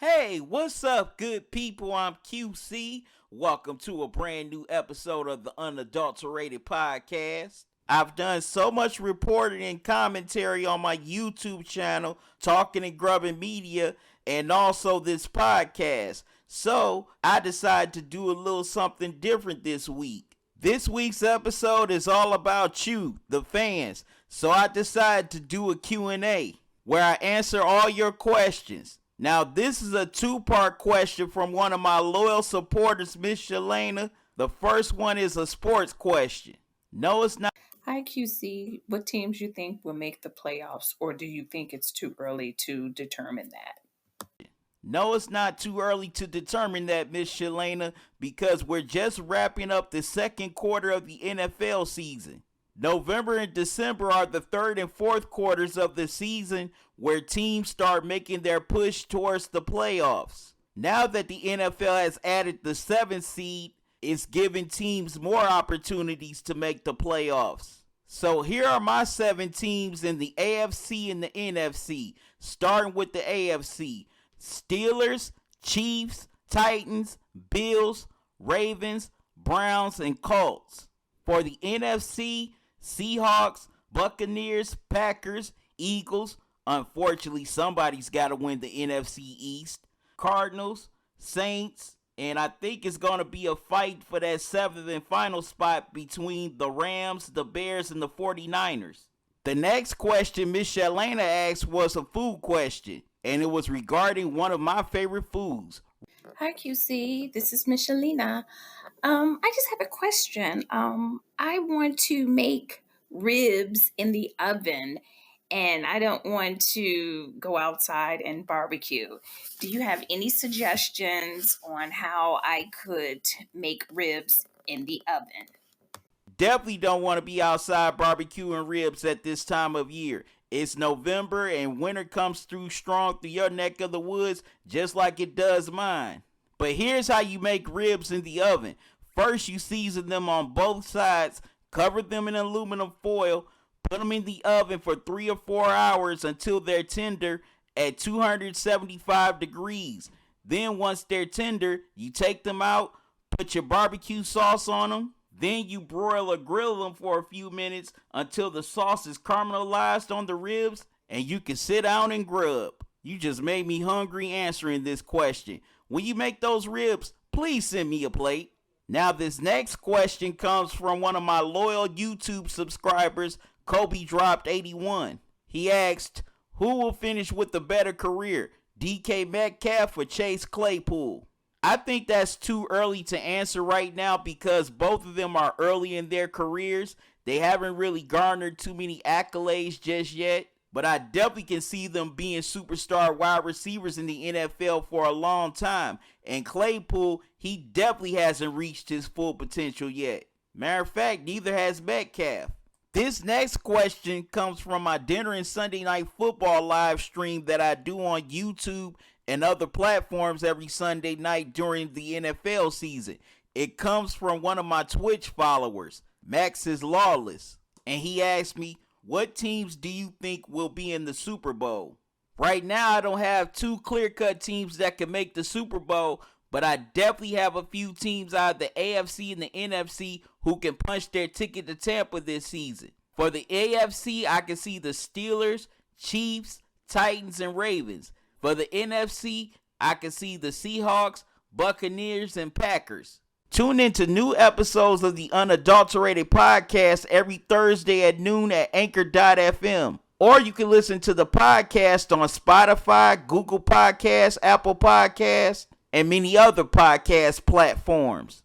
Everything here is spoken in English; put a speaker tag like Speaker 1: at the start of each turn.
Speaker 1: Hey, what's up, good people? I'm QC. Welcome to a brand new episode of the Unadulterated podcast. I've done so much reporting and commentary on my YouTube channel, Talking and Grubbing Media, and also this podcast. So I decided to do a little something different this week. This week's episode is all about you, the fans. So I decided to do a Q&A where I answer all your questions. Now, this is a two-part question from one of my loyal supporters, Miss Shalana. The first one is a sports question. No, it's not.
Speaker 2: Hi, QC. What teams you think will make the playoffs, or do you think it's too early to determine that?
Speaker 1: No, it's not too early to determine that, Miss Shalana, because we're just wrapping up the second quarter of the NFL season. November and December are the third and fourth quarters of the season where teams start making their push towards the playoffs. Now that the NFL has added the 7th seed, it's giving teams more opportunities to make the playoffs. So here are my 7 teams in the AFC and the NFC, starting with the AFC. Steelers, Chiefs, Titans, Bills, Ravens, Browns, and Colts. For the NFC, Seahawks, Buccaneers, Packers, Eagles. Unfortunately, somebody's got to win the NFC East. Cardinals, Saints, and I think it's going to be a fight for that 7th and final spot between the Rams, the Bears, and the 49ers. The next question Miss Shalana asked was a food question, and it was regarding one of my favorite foods.
Speaker 2: Hi, QC. This is Michelina. I just have a question. I want to make ribs in the oven, and I don't want to go outside and barbecue. Do you have any suggestions on how I could make ribs in the oven?
Speaker 1: Definitely don't want to be outside barbecuing ribs at this time of year. It's November and winter comes through strong through your neck of the woods just like it does mine. But here's how you make ribs in the oven. First, you season them on both sides, cover them in aluminum foil, put them in the oven for 3 or 4 hours until they're tender at 275 degrees. Then once they're tender, you take them out, put your barbecue sauce on them. Then you broil or grill them for a few minutes until the sauce is caramelized on the ribs and you can sit down and grub. You just made me hungry answering this question. When you make those ribs, please send me a plate. Now this next question comes from one of my loyal YouTube subscribers, Kobe Dropped 81. He asked, who will finish with the better career, DK Metcalf or Chase Claypool? I think that's too early to answer right now because both of them are early in their careers. They haven't really garnered too many accolades just yet, but I definitely can see them being superstar wide receivers in the NFL for a long time. And Claypool, he definitely hasn't reached his full potential yet. Matter of fact, neither has Metcalf. This next question comes from my Dinner and Sunday Night Football live stream that I do on YouTube and other platforms every Sunday night during the NFL season. It comes from one of my Twitch followers, Max is Lawless, and he asked me, what teams do you think will be in the Super Bowl? Right now, I don't have two clear-cut teams that can make the Super Bowl, but I definitely have a few teams out of the AFC and the NFC who can punch their ticket to Tampa this season. For the AFC, I can see the Steelers, Chiefs, Titans, and Ravens. For the NFC, I can see the Seahawks, Buccaneers, and Packers. Tune in to new episodes of the Unadulterated podcast every Thursday at noon at Anchor.fm. Or you can listen to the podcast on Spotify, Google Podcasts, Apple Podcasts, and many other podcast platforms.